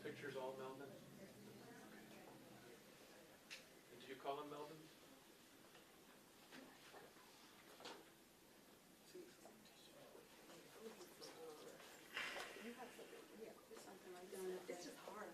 pictures all Melvin? And do you call him Melvin? That's just hard.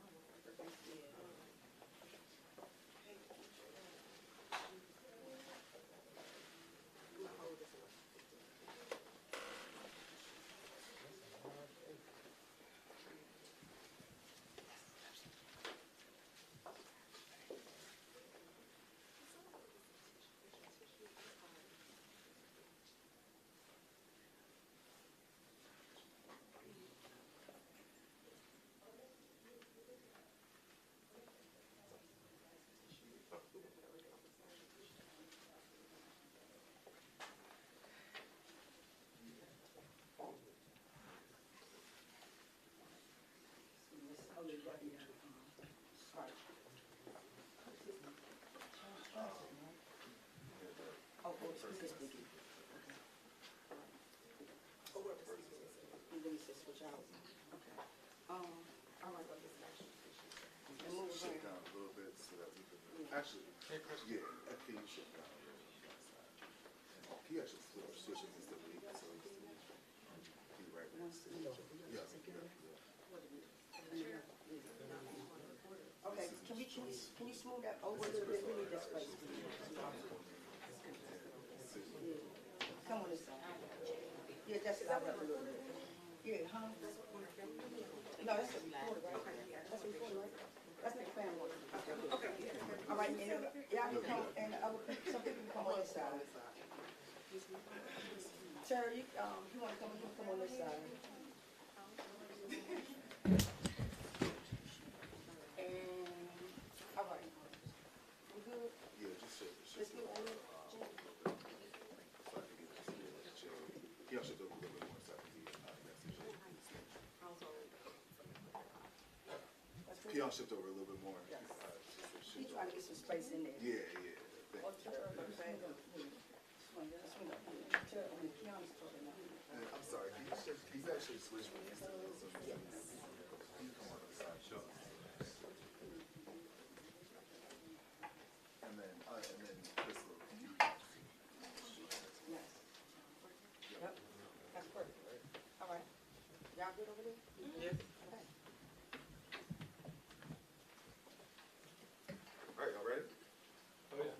Shift down a little bit so that we can actually, yeah, I think you shift down a little bit. And he actually switches instead of leaving, so he's right next to you. Yeah. Okay, can you smooth that over a little bit? We need that space. Yeah. Come on this side. Yeah, that's it. I'll help a little bit. Yeah, huh? No, that's a reporter, right? That's a reporter, right? That's not the family one. Okay. All right, and y'all can come, and some people can come on this side. Sarah, you want to come, you can come on this side. And, all right. We good? Yeah, just shift. Let's do it. He also goes a little bit more side. Peon shift over a little bit more. Yes. He's trying to get some space in there. Yeah. I'm sorry, can you shift? He's actually switched with me. Yes. Can you come on the side? Sure. And then Crystal. Yes. Yep. That's perfect. All right. Y'all good over there? Yeah. Okay. All right, y'all ready? Oh, yeah.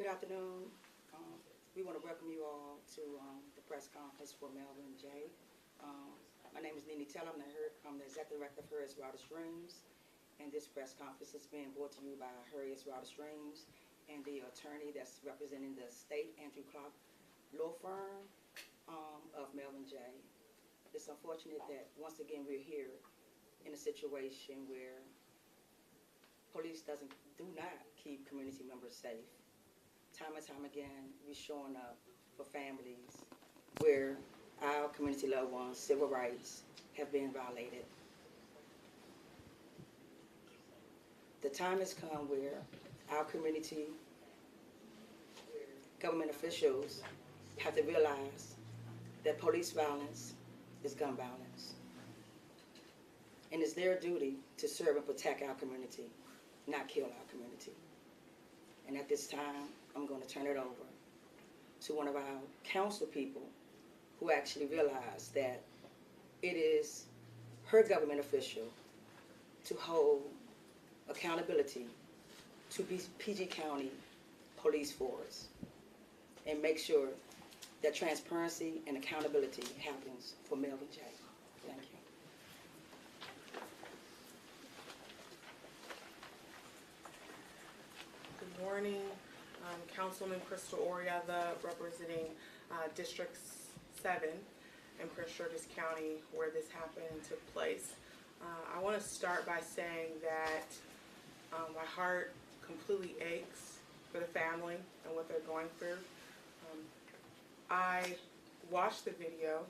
Good afternoon. We want to welcome you all to the press conference for Melvin J. My name is Nene Teller. I'm the executive director of Harriet's Water Streams, and this press conference is being brought to you by Harriet's Water Streams and the attorney that's representing the state Andrew Clark law firm of Melvin J. It's unfortunate that once again we're here in a situation where police do not keep community members safe. Time and time again, we're showing up for families where our community loved ones' civil rights have been violated. The time has come where our community government officials have to realize that police violence is gun violence. And it's their duty to serve and protect our community, not kill our community. And at this time, I'm going to turn it over to one of our council people who actually realized that it is her government official to hold accountability to PG County Police Force and make sure that transparency and accountability happens for Melvin J. Thank you. Good morning. Councilman Crystal Oriatha representing District 7 in Prince George's County where this happened and took place. I want to start by saying that my heart completely aches for the family and what they're going through. I watched the video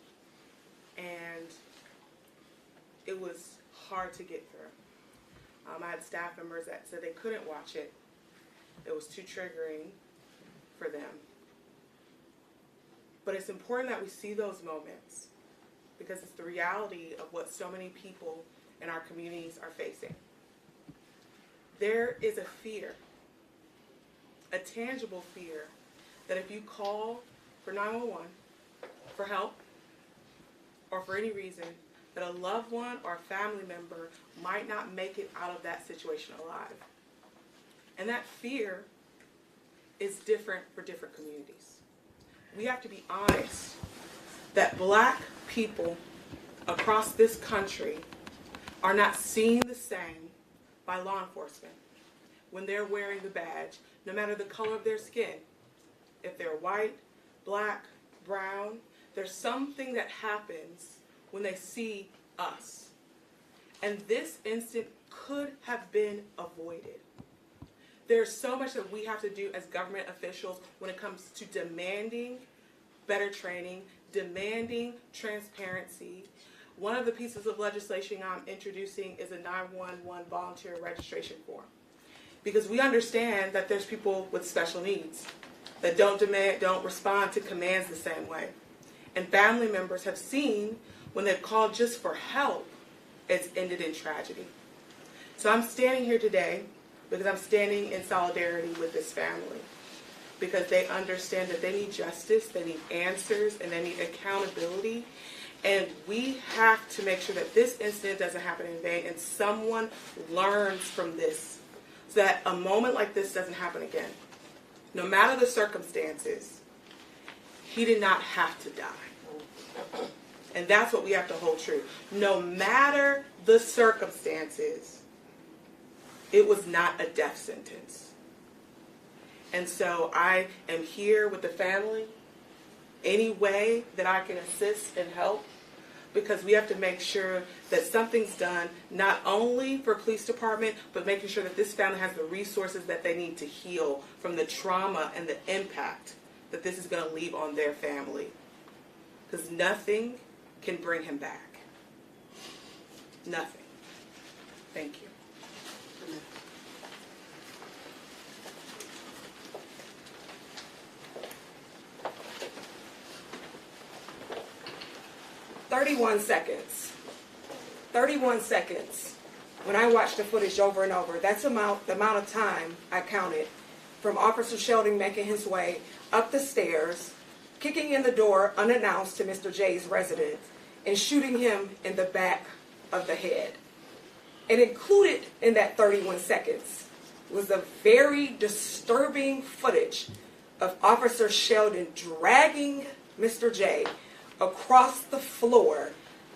and it was hard to get through. I had staff members that said they couldn't watch it. It was too triggering for them. But it's important that we see those moments because it's the reality of what so many people in our communities are facing. There is a fear, a tangible fear, that if you call for 911 for help or for any reason, that a loved one or a family member might not make it out of that situation alive. And that fear is different for different communities. We have to be honest that Black people across this country are not seen the same by law enforcement when they're wearing the badge, no matter the color of their skin. If they're white, Black, brown, there's something that happens when they see us. And this incident could have been avoided. There's so much that we have to do as government officials when it comes to demanding better training, demanding transparency. One of the pieces of legislation I'm introducing is a 911 volunteer registration form. Because we understand that there's people with special needs that don't respond to commands the same way. And family members have seen when they've called just for help, it's ended in tragedy. So I'm standing here today because I'm standing in solidarity with this family, because they understand that they need justice, they need answers, and they need accountability. And we have to make sure that this incident doesn't happen in vain and someone learns from this so that a moment like this doesn't happen again. No matter the circumstances, he did not have to die. And that's what we have to hold true. No matter the circumstances, it was not a death sentence. And so I am here with the family any way that I can assist and help, because we have to make sure that something's done not only for police department, but making sure that this family has the resources that they need to heal from the trauma and the impact that this is going to leave on their family. Because nothing can bring him back. Nothing. Thank you. 31 seconds. 31 seconds. When I watched the footage over and over, that's the amount of time I counted from Officer Sheldon making his way up the stairs, kicking in the door unannounced to Mr. J's residence, and shooting him in the back of the head. And included in that 31 seconds was a very disturbing footage of Officer Sheldon dragging Mr. J across the floor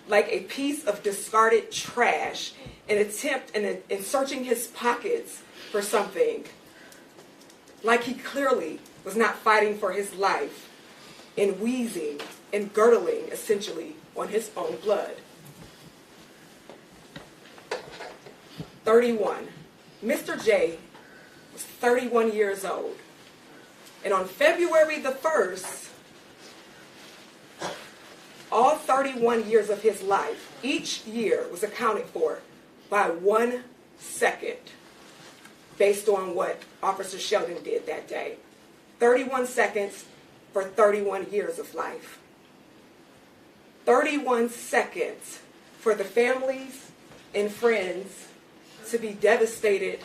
like a piece of discarded trash in searching his pockets for something, like he clearly was not fighting for his life, and wheezing and gurgling essentially on his own blood. 31. Mr. J was 31 years old, and on February the 1st, all 31 years of his life, each year was accounted for by 1 second based on what Officer Sheldon did that day. 31 seconds for 31 years of life. 31 seconds for the families and friends to be devastated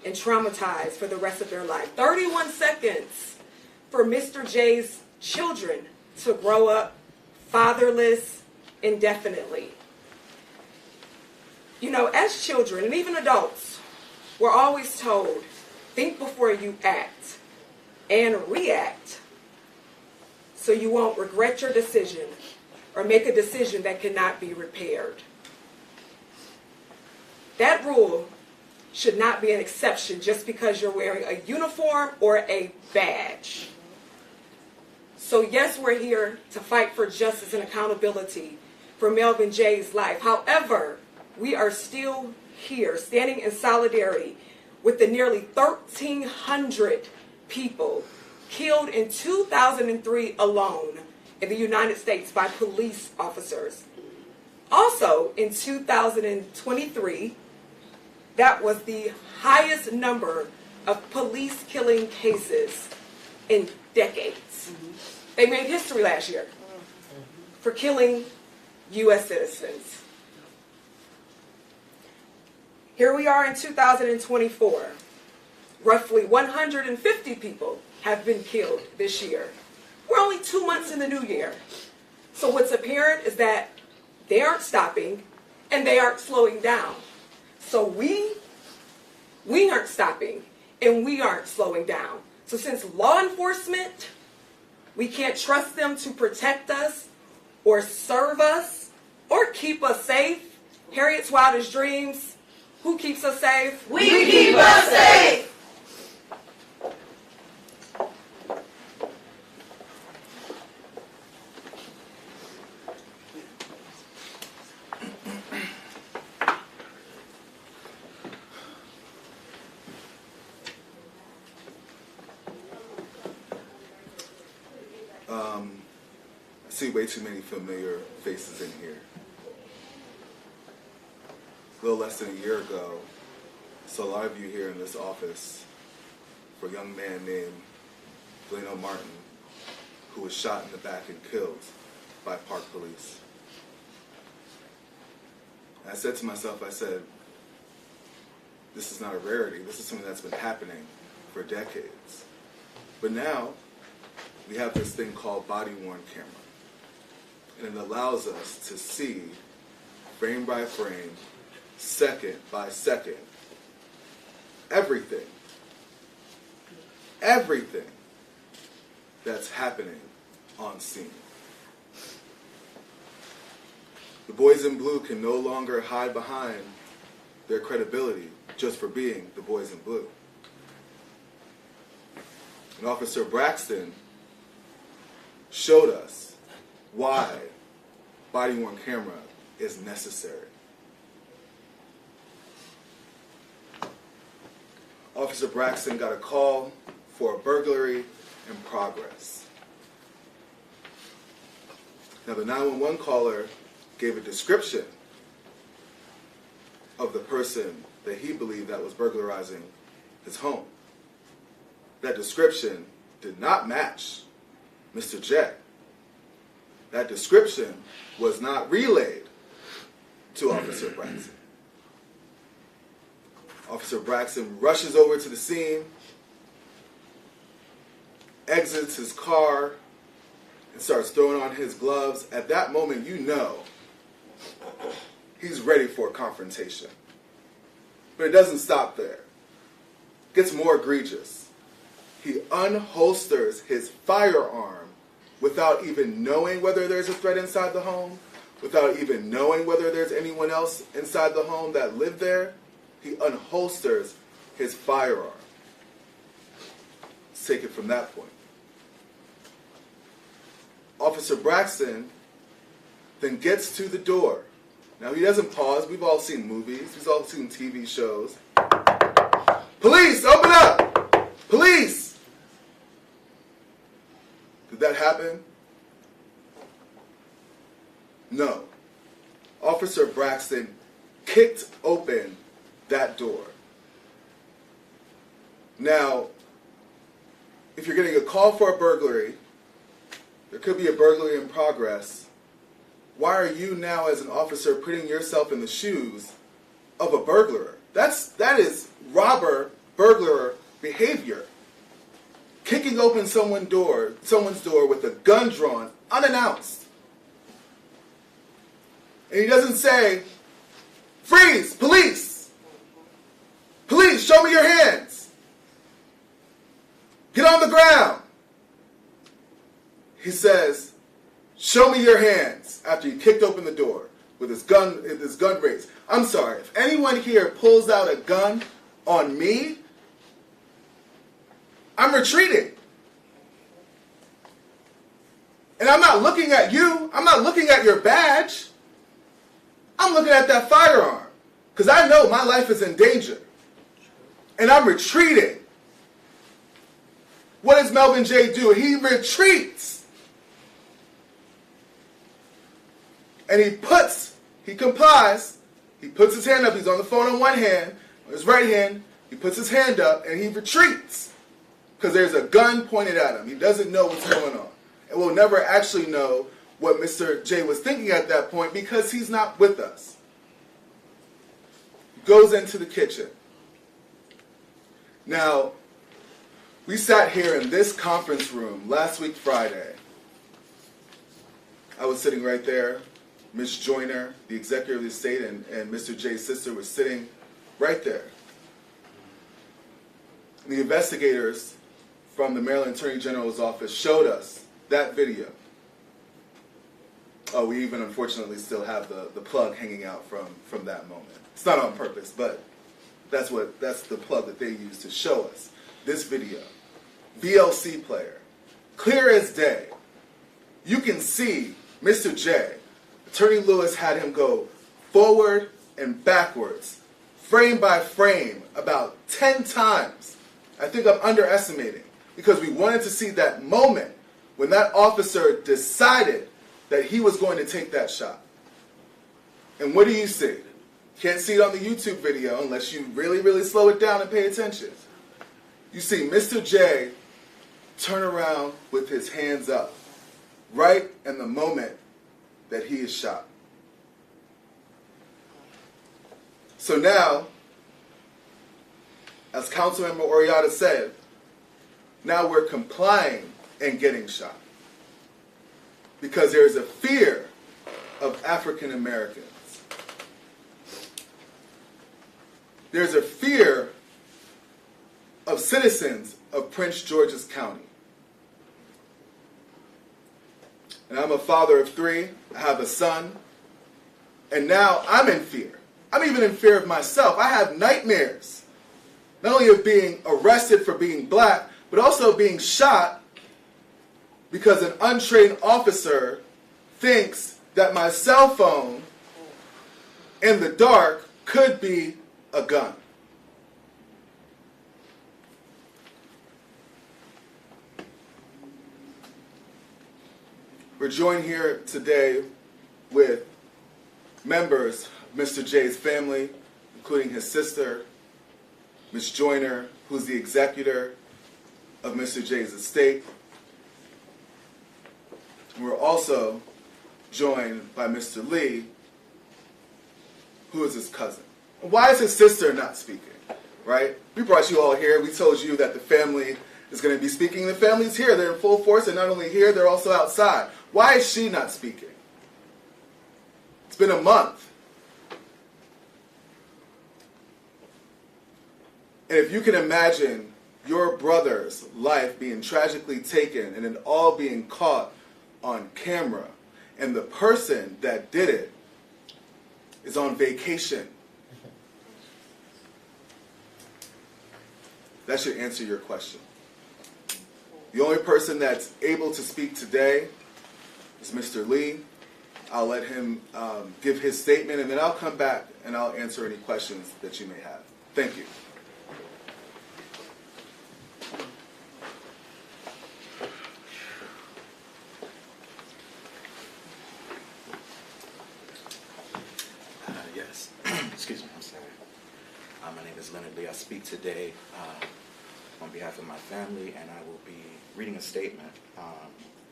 and traumatized for the rest of their life. 31 seconds for Mr. J's children to grow up fatherless indefinitely. You know, as children and even adults, we're always told, think before you act and react so you won't regret your decision or make a decision that cannot be repaired. That rule should not be an exception just because you're wearing a uniform or a badge. So yes, we're here to fight for justice and accountability for Melvin J's life. However, we are still here standing in solidarity with the nearly 1,300 people killed in 2003 alone in the United States by police officers. Also, in 2023, that was the highest number of police killing cases in decades. They made history last year for killing U.S. citizens. Here we are in 2024. Roughly 150 people have been killed this year. We're only 2 months in the new year. So what's apparent is that they aren't stopping and they aren't slowing down. So we aren't stopping and we aren't slowing down. So since law enforcement, we can't trust them to protect us or serve us or keep us safe. Harriet's wildest dreams. Who keeps us safe? We keep us safe. I see way too many familiar faces in here. A little less than a year ago, saw a lot of you here in this office for a young man named Delano Martin, who was shot in the back and killed by park police. And I said to myself, I said, this is not a rarity. This is something that's been happening for decades. But now, we have this thing called body-worn camera. And it allows us to see, frame by frame, second by second, everything that's happening on scene. The boys in blue can no longer hide behind their credibility just for being the boys in blue. And Officer Braxton showed us why body-worn camera is necessary. Officer Braxton got a call for a burglary in progress. Now the 911 caller gave a description of the person that he believed that was burglarizing his home. That description did not match Mr. J. That description was not relayed to Officer Braxton. Officer Braxton rushes over to the scene, exits his car, and starts throwing on his gloves. At that moment, you know he's ready for a confrontation. But it doesn't stop there. It gets more egregious. He unholsters his firearm without even knowing whether there's a threat inside the home, without even knowing whether there's anyone else inside the home that lived there. He unholsters his firearm. Let's take it from that point. Officer Braxton then gets to the door. Now he doesn't pause. We've all seen movies. We've all seen TV shows. Police, open up! Police! Did that happen? No. Officer Braxton kicked open that door. Now, if you're getting a call for a burglary, there could be a burglary in progress. Why are you now, as an officer, putting yourself in the shoes of a burglar? That is robber, burglar behavior. Kicking open someone's door with a gun drawn, unannounced. And he doesn't say, "Freeze, police! Police, show me your hands! Get on the ground!" He says, "Show me your hands," after he kicked open the door with his gun raised. I'm sorry, if anyone here pulls out a gun on me, I'm retreating. And I'm not looking at you. I'm not looking at your badge. I'm looking at that firearm because I know my life is in danger. And I'm retreating. What does Melvin J. do? He retreats. And he complies. He puts his hand up. He's on the phone on one hand. On his right hand, he puts his hand up and he retreats because there's a gun pointed at him. He doesn't know what's going on. And we'll never actually know what Mr. J was thinking at that point because he's not with us. Goes into the kitchen. Now, we sat here in this conference room last week Friday. I was sitting right there. Ms. Joyner, the executive of the estate, and Mr. J's sister was sitting right there. The investigators from the Maryland Attorney General's office showed us that video. Oh, we even unfortunately still have the plug hanging out from that moment. It's not on purpose, but that's the plug that they used to show us this video. VLC player, clear as day. You can see Mr. J. Attorney Lewis had him go forward and backwards, frame by frame, about 10 times. I think I'm underestimating because we wanted to see that moment when that officer decided that he was going to take that shot. And what do you see? Can't see it on the YouTube video unless you really, really slow it down and pay attention. You see Mr. J turn around with his hands up right in the moment that he is shot. So now, as Councilmember Oriata said, now we're complying and getting shot. Because there is a fear of African Americans. There's a fear of citizens of Prince George's County. And I'm a father of 3. I have a son. And now I'm in fear. I'm even in fear of myself. I have nightmares. Not only of being arrested for being black, but also being shot because an untrained officer thinks that my cell phone in the dark could be a gun. We're joined here today with members of Mr. J's family, including his sister, Ms. Joyner, who's the executor of Mr. J's estate. And we're also joined by Mr. Lee, who is his cousin. Why is his sister not speaking, right? We brought you all here. We told you that the family is going to be speaking. The family's here. They're in full force, and not only here, they're also outside. Why is she not speaking? It's been a month. And if you can imagine your brother's life being tragically taken and it all being caught on camera, and the person that did it is on vacation, that should answer your question. The only person that's able to speak today is Mr. Lee. I'll let him give his statement, and then I'll come back and I'll answer any questions that you may have. Thank you. Yes. Excuse me, I'm sorry. My name is Leonard Lee. I speak today on behalf of my family, and I will be reading a statement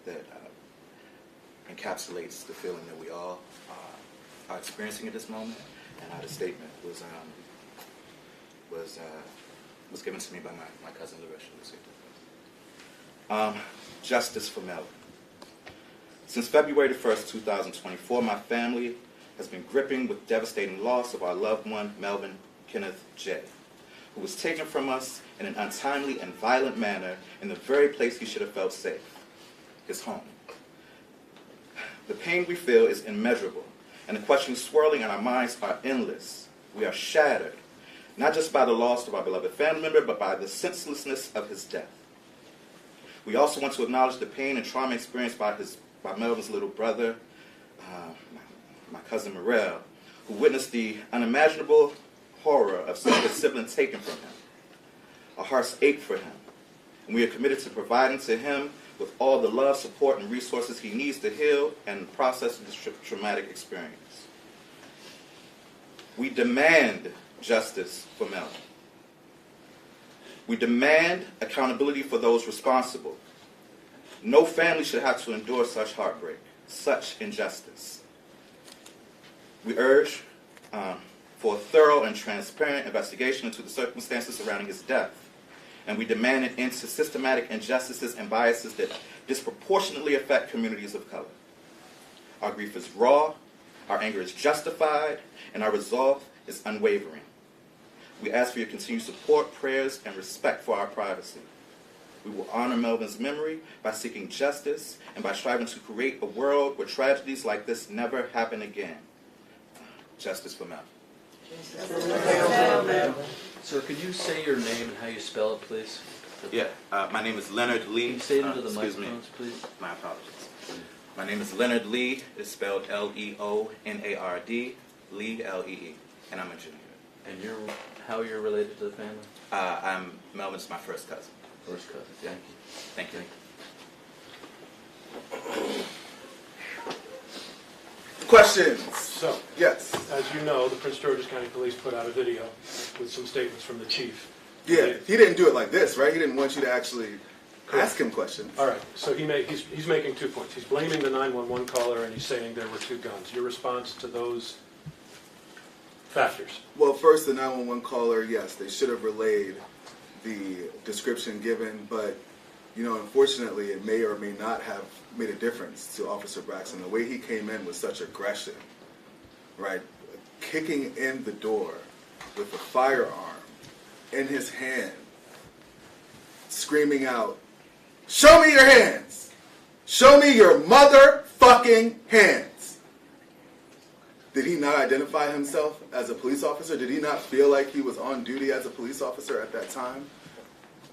that encapsulates the feeling that we all are experiencing at this moment, and how the statement was given to me by my cousin Larissa. Justice for Melvin. Since February 1st, 2024, my family has been gripping with devastating loss of our loved one, Melvin Kenneth J., who was taken from us in an untimely and violent manner in the very place he should have felt safe, his home. The pain we feel is immeasurable, and the questions swirling in our minds are endless. We are shattered, not just by the loss of our beloved family member, but by the senselessness of his death. We also want to acknowledge the pain and trauma experienced by Melvin's little brother, my cousin Morel, who witnessed the unimaginable horror of seeing his sibling taken from him. Our hearts ache for him, and we are committed to providing to him with all the love, support, and resources he needs to heal and process this traumatic experience. We demand justice for Melvin. We demand accountability for those responsible. No family should have to endure such heartbreak. such injustice. We urge for a thorough and transparent investigation into the circumstances surrounding his death, and we demand an end to systematic injustices and biases that disproportionately affect communities of color. Our grief is raw, our anger is justified, and our resolve is unwavering. We ask for your continued support, prayers, and respect for our privacy. We will honor Melvin's memory by seeking justice and by striving to create a world where tragedies like this never happen again. Justice for Melvin. Sir, could you say your name and how you spell it, please? Yeah, my name is Leonard Lee. Can you say it into the Excuse me. microphones, please? My apologies. My name is Leonard Lee. It's spelled Leonard, Lee, Lee, and I'm a junior. And how you're related to the family? Melvin's my first cousin. First cousin. Thank you. Thank you. Questions? So, Yes. as you know, the Prince George's County Police put out a video with some statements from the chief. Yeah, he didn't do it like this, right? He didn't want you to actually ask him questions. All right, so he's making 2 points. He's blaming the 911 caller, and he's saying there were 2 guns. Your response to those factors? Well, first, the 911 caller, yes, they should have relayed the description given, but, you know, unfortunately, it may or may not have made a difference to Officer Braxton. The way he came in with such aggression, right? Kicking in the door with a firearm in his hand, screaming out, "Show me your hands! Show me your motherfucking hands!" Did he not identify himself as a police officer? Did he not feel like he was on duty as a police officer at that time?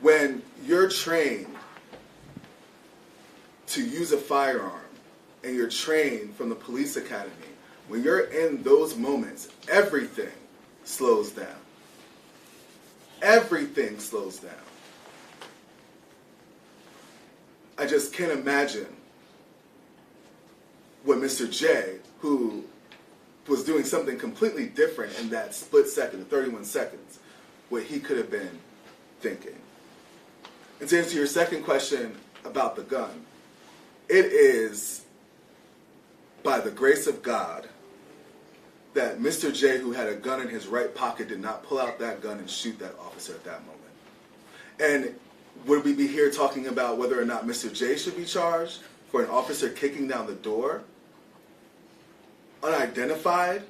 When you're trained to use a firearm and you're trained from the police academy, when you're in those moments, everything slows down. Everything slows down. I just can't imagine what Mr. J, who was doing something completely different in that split second, 31 seconds, what he could have been thinking. And to answer your second question about the gun, it is by the grace of God that Mr. J, who had a gun in his right pocket, did not pull out that gun and shoot that officer at that moment. And would we be here talking about whether or not Mr. J should be charged for an officer kicking down the door, unidentified?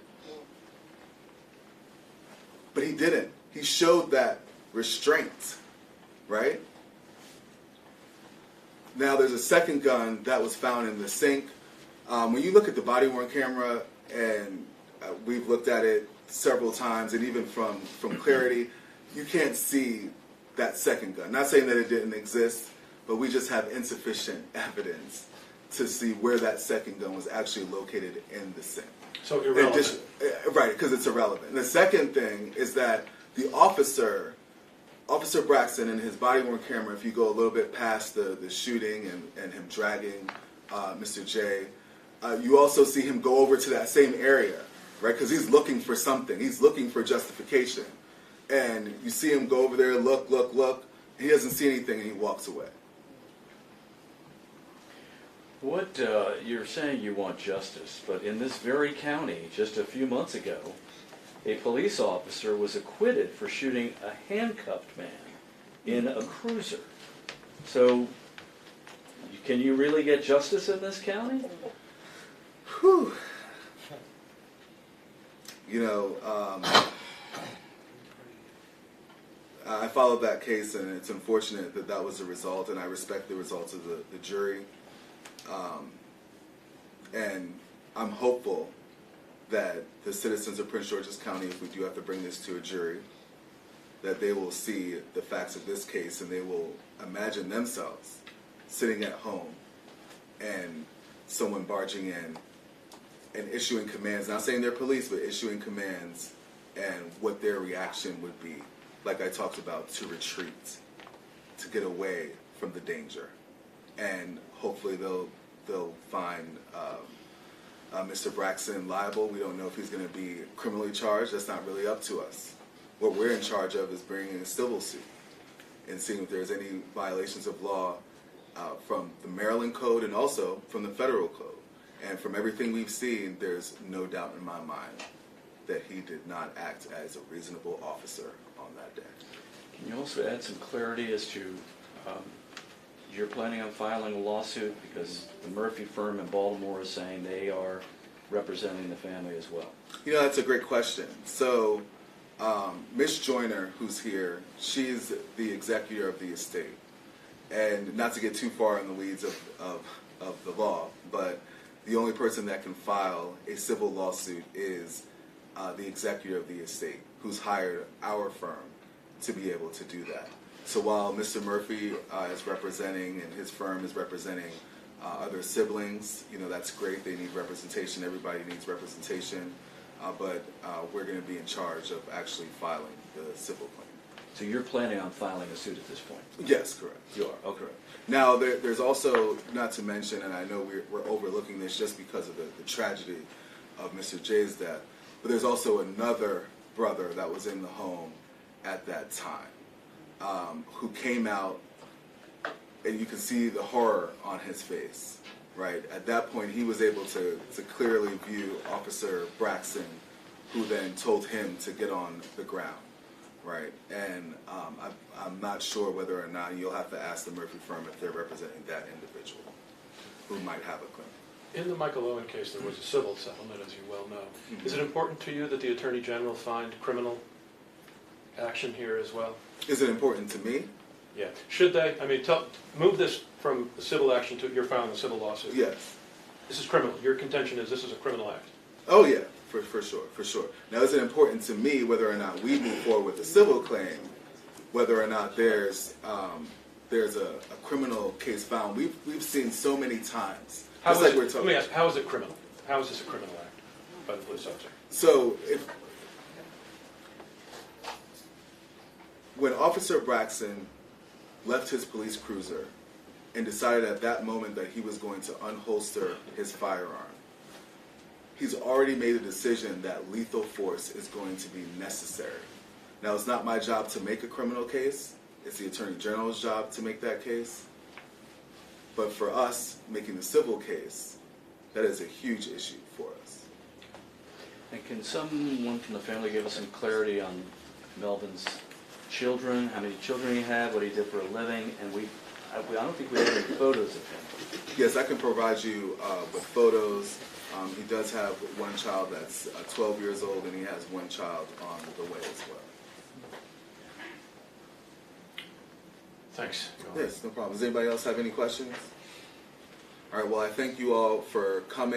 But he didn't. He showed that restraint, right? Now there's a second gun that was found in the sink. When you look at the body-worn camera, and we've looked at it several times, and even from clarity, you can't see that second gun. Not saying that it didn't exist, but we just have insufficient evidence to see where that second gun was actually located in the sink. So irrelevant. Right, because it's irrelevant. And the second thing is that the Officer Braxton, and his body-worn camera, if you go a little bit past the shooting and him dragging Mr. J, you also see him go over to that same area, right? Because he's looking for something. He's looking for justification. And you see him go over there, look. He doesn't see anything, and he walks away. What you're saying you want justice, but in this very county, just a few months ago, a police officer was acquitted for shooting a handcuffed man in a cruiser. So, can you really get justice in this county? Whew. You know, I followed that case, and it's unfortunate that that was the result, and I respect the results of the jury. And I'm hopeful that the citizens of Prince George's County, if we do have to bring this to a jury, that they will see the facts of this case and they will imagine themselves sitting at home and someone barging in and issuing commands, not saying they're police, but issuing commands, and what their reaction would be, like I talked about, to retreat, to get away from the danger. And hopefully they'll find Mr. Braxton liable. We don't know if he's going to be criminally charged. That's not really up to us. What we're in charge of is bringing a civil suit and seeing if there's any violations of law from the Maryland Code and also from the federal code. And from everything we've seen, there's no doubt in my mind that he did not act as a reasonable officer on that day. Can you also add some clarity as to, you're planning on filing a lawsuit because the Murphy firm in Baltimore is saying they are representing the family as well? You know, that's a great question. So, Miss Joyner, who's here, she's the executor of the estate. And not to get too far in the weeds of the law, but the only person that can file a civil lawsuit is the executor of the estate, who's hired our firm to be able to do that. So while Mr. Murphy is representing and his firm is representing other siblings, you know, that's great. They need representation. Everybody needs representation. But we're going to be in charge of actually filing the civil claim. So you're planning on filing a suit at this point? Yes, correct. You are? Okay. Now, there's also, not to mention, and I know we're overlooking this just because of the tragedy of Mr. J's death, but there's also another brother that was in the home at that time, who came out, and you can see the horror on his face, right? At that point, he was able to clearly view Officer Braxton, who then told him to get on the ground, right? And I'm not sure whether or not, you'll have to ask the Murphy firm if they're representing that individual who might have a claim. In the Michael Owen case, there was a civil settlement, as you well know. Mm-hmm. Is it important to you that the Attorney General find criminal action here as well? Is it important to me? Yeah. Should they, I mean, move this from the civil action to, you're filing a civil lawsuit. Yes. This is criminal. Your contention is this is a criminal act. Oh yeah, for sure. Now, is it important to me whether or not we move forward with a civil claim, whether or not there's a criminal case found? We've seen so many times. Let me ask, how is it criminal? How is this a criminal act by the police officer? So when Officer Braxton left his police cruiser and decided at that moment that he was going to unholster his firearm, he's already made a decision that lethal force is going to be necessary. Now, it's not my job to make a criminal case. It's the Attorney General's job to make that case. But for us, making the civil case, that is a huge issue for us. And can someone from the family give us some clarity on Melvin's children, how many children he had, what he did for a living? And I don't think we have any photos of him. Yes, I can provide you with photos. He does have one child that's 12 years old, and he has one child on the way as well. Thanks. Yes, no problem. Does anybody else have any questions? All right, well, I thank you all for coming.